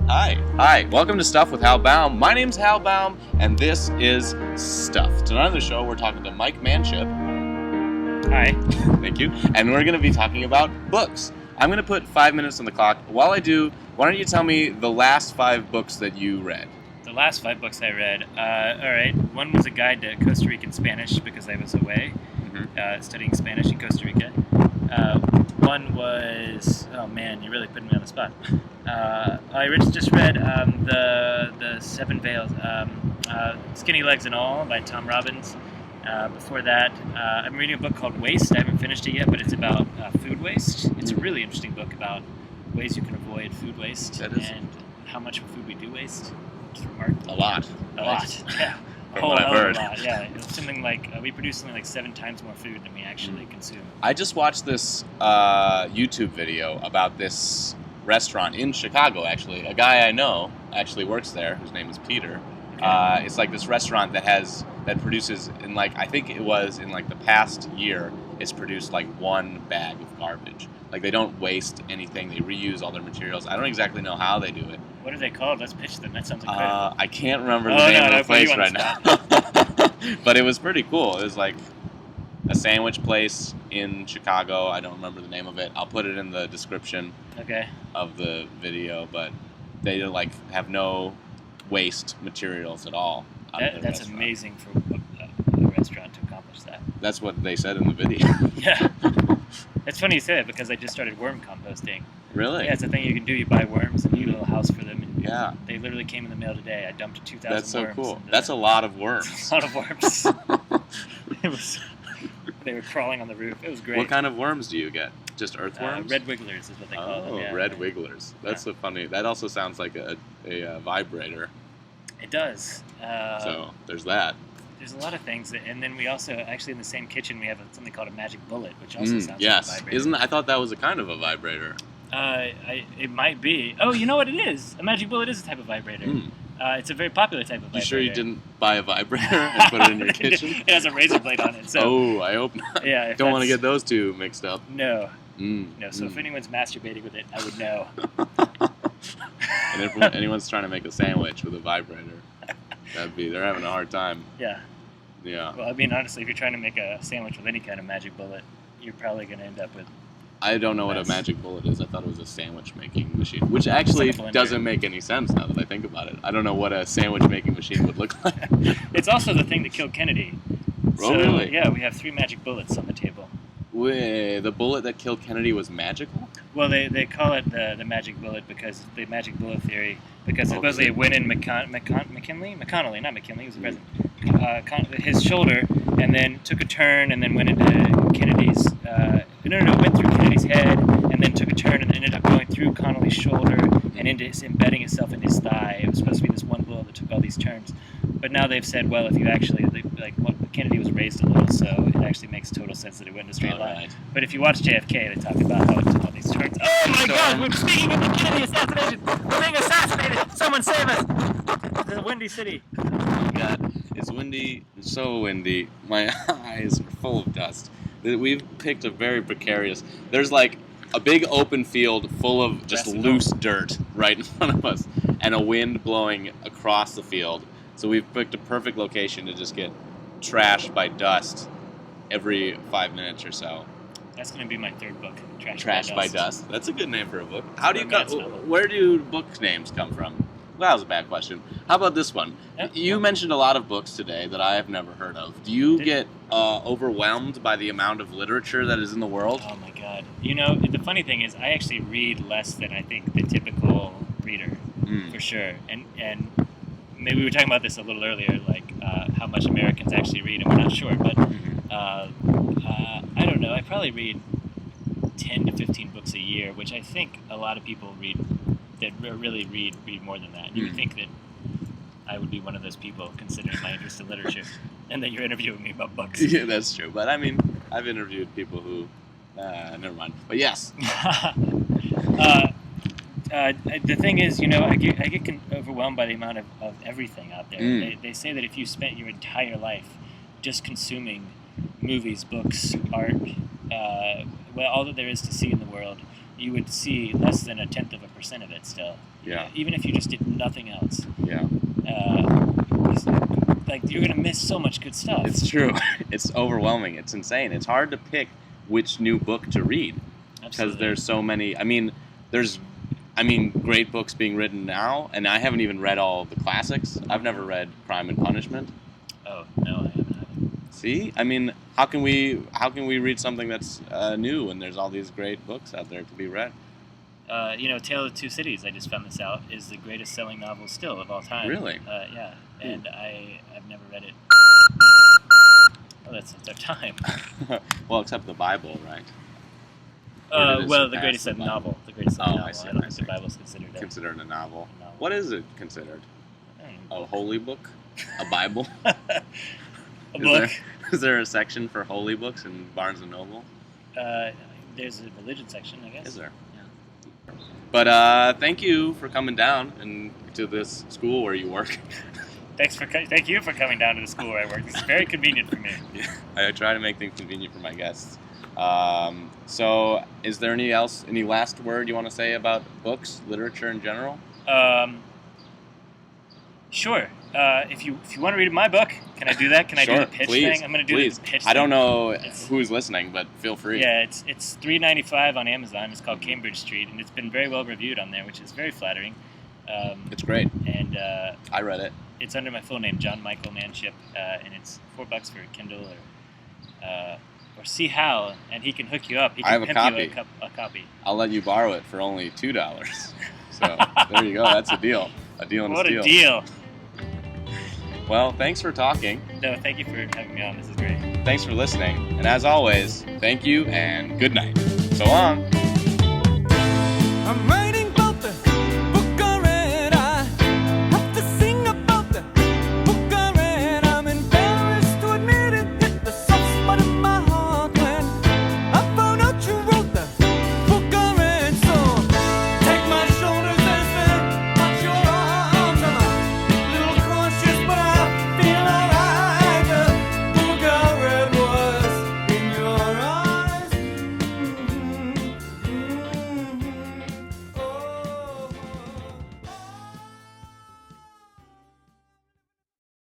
Hi. Welcome to Stuff with Hal Baum. My name's Hal Baum, and this is Stuff. Tonight on the show, we're talking to Mike Manship. Hi. Thank you. And we're going to be talking about books. I'm going to put 5 minutes on the clock. While I do, why don't you tell me the last 5 books that you read? The last 5 books I read. All right. One was a guide to Costa Rican Spanish because I was away studying Spanish in Costa Rica. One was, oh man, you're really putting me on the spot. I just read the Seven Veils, Skinny Legs and All by Tom Robbins. Before that, I'm reading a book called Waste. I haven't finished it yet, but it's about food waste. It's a really interesting book about ways you can avoid food waste and how much food we do waste. It's remarkable. A lot. Yeah. From what I've heard. A lot, yeah. It's something like, we produce something like 7 times more food than we actually consume. I just watched this YouTube video about this restaurant in Chicago, actually. A guy I know actually works there, whose name is Peter. Okay. It's like this restaurant that produces, I think it was in the past year, it's produced 1 bag of garbage. They don't waste anything. They reuse all their materials. I don't exactly know how they do it. What are they called? Let's pitch them. That sounds incredible. I can't remember the name of the place right now. But it was pretty cool. It was a sandwich place in Chicago. I don't remember the name of it. I'll put it in the description of the video. But they have no waste materials at all. That's amazing for a restaurant to accomplish that. That's what they said in the video. Yeah. It's funny you say that because I just started worm composting. Really? Yeah, it's a thing you can do. You buy worms and you get a little house for them. And yeah. They literally came in the mail today. I dumped 2,000 worms. That's so worms. Cool. That's a lot of worms. A lot of worms. They were crawling on the roof. It was great. What kind of worms do you get? Just earthworms? Red wigglers is what they call them. Oh, red wigglers. That's so funny. That also sounds like a vibrator. It does. So there's that. There's a lot of things, and then we also actually in the same kitchen we have something called a magic bullet, which also sounds like a vibrator. I thought that was a kind of a vibrator. It might be. Oh, you know what it is? A magic bullet is a type of vibrator. It's a very popular type of vibrator. You sure you didn't buy a vibrator and put it in your kitchen? It has a razor blade on it. So. Oh, I hope not. Yeah. Don't want to get those two mixed up. No. No. So if anyone's masturbating with it, I would know. And if anyone's trying to make a sandwich with a vibrator, they're having a hard time. Yeah. Yeah. Well, I mean, honestly, if you're trying to make a sandwich with any kind of magic bullet, you're probably going to end up with. I don't know what a magic bullet is. I thought it was a sandwich making machine, which actually doesn't make any sense now that I think about it. I don't know what a sandwich making machine would look like. It's also the thing that killed Kennedy. Oh, really? Yeah, we have 3 magic bullets on the table. Wait, the bullet that killed Kennedy was magical? Well, they call it the magic bullet because the magic bullet theory, because supposedly it went in McConnelly, not McKinley, he was the president, his shoulder, and then took a turn and then went into Kennedy's, went through Kennedy's head and then took a turn and ended up going through Connolly's shoulder and embedding itself in his thigh. It was supposed to be this one bullet that took all these turns. But now they've said, well, if you actually, Kennedy was raised a little, so it actually makes total sense that it went in a straight line. Right. But if you watch JFK, they talk about how it took all these turns. Oh my God, we're speaking of the Kennedy assassination! We're being assassinated! Someone save us! It's a windy city. Oh my God, it's windy, it's so windy. My eyes are full of dust. We've picked a very precarious, there's a big open field full of just loose dirt right in front of us, and a wind blowing across the field. So we've picked a perfect location to just get trashed by dust every 5 minutes or so. That's going to be my 3rd book, Trashed by Dust. That's a good name for a book. Where do book names come from? Well, that was a bad question. How about this one? You mentioned a lot of books today that I have never heard of. Do you get overwhelmed by the amount of literature that is in the world? Oh my God. The funny thing is I actually read less than I think the typical reader, for sure. And maybe we were talking about this a little earlier, how much Americans actually read, and we're not sure, but I don't know. I probably read 10 to 15 books a year, which I think a lot of people read that really read more than that. You would think that I would be one of those people, considering my interest in literature, and that you're interviewing me about books. Yeah, that's true. But I mean, I've interviewed people who, never mind. But yes. The thing is, I get overwhelmed by the amount of everything out there. They say that if you spent your entire life just consuming movies, books, art, all that there is to see in the world, you would see less than 0.1% of it still. Yeah. Even if you just did nothing else. Yeah. Like, you're going to miss so much good stuff. It's true. It's overwhelming. It's insane. It's hard to pick which new book to read. Because there's so many. I mean, there's great books being written now, and I haven't even read all the classics. I've never read Crime and Punishment. Oh, no, I haven't either. See? I mean, how can we read something that's new when there's all these great books out there to be read? Tale of Two Cities, I just found this out, is the greatest selling novel still of all time. Really? Yeah, and I've never read it. Oh, that's their time. Well, except the Bible, right? The greatest selling novel. The greatest selling novel. I don't think the Bible's considered a novel. A novel. What is it considered? A holy book? A Bible? A book. Is there a section for holy books in Barnes & Noble? There's a religion section, I guess. Is there? Yeah. But thank you for coming down and to this school where you work. Thank you for coming down to the school where I work. It's very convenient for me. Yeah, I try to make things convenient for my guests. So, is there any last word you want to say about books, literature in general? Sure. If you want to read my book, can I do that? Can I do the pitch thing? I'm going to do the pitch thing. I don't know who's listening, but feel free. Yeah, it's $3.95 on Amazon. It's called Cambridge Street, and it's been very well reviewed on there, which is very flattering. It's great. And I read it. It's under my full name, John Michael Manship, and it's $4 for Kindle or see Hal, and he can hook you up. He can I have a copy. You a copy. I'll let you borrow it for only $2. So there you go. That's a deal. A deal and a steal. What a deal. Well, thanks for talking. No, thank you for having me on. This is great. Thanks for listening. And as always, thank you and good night. So long.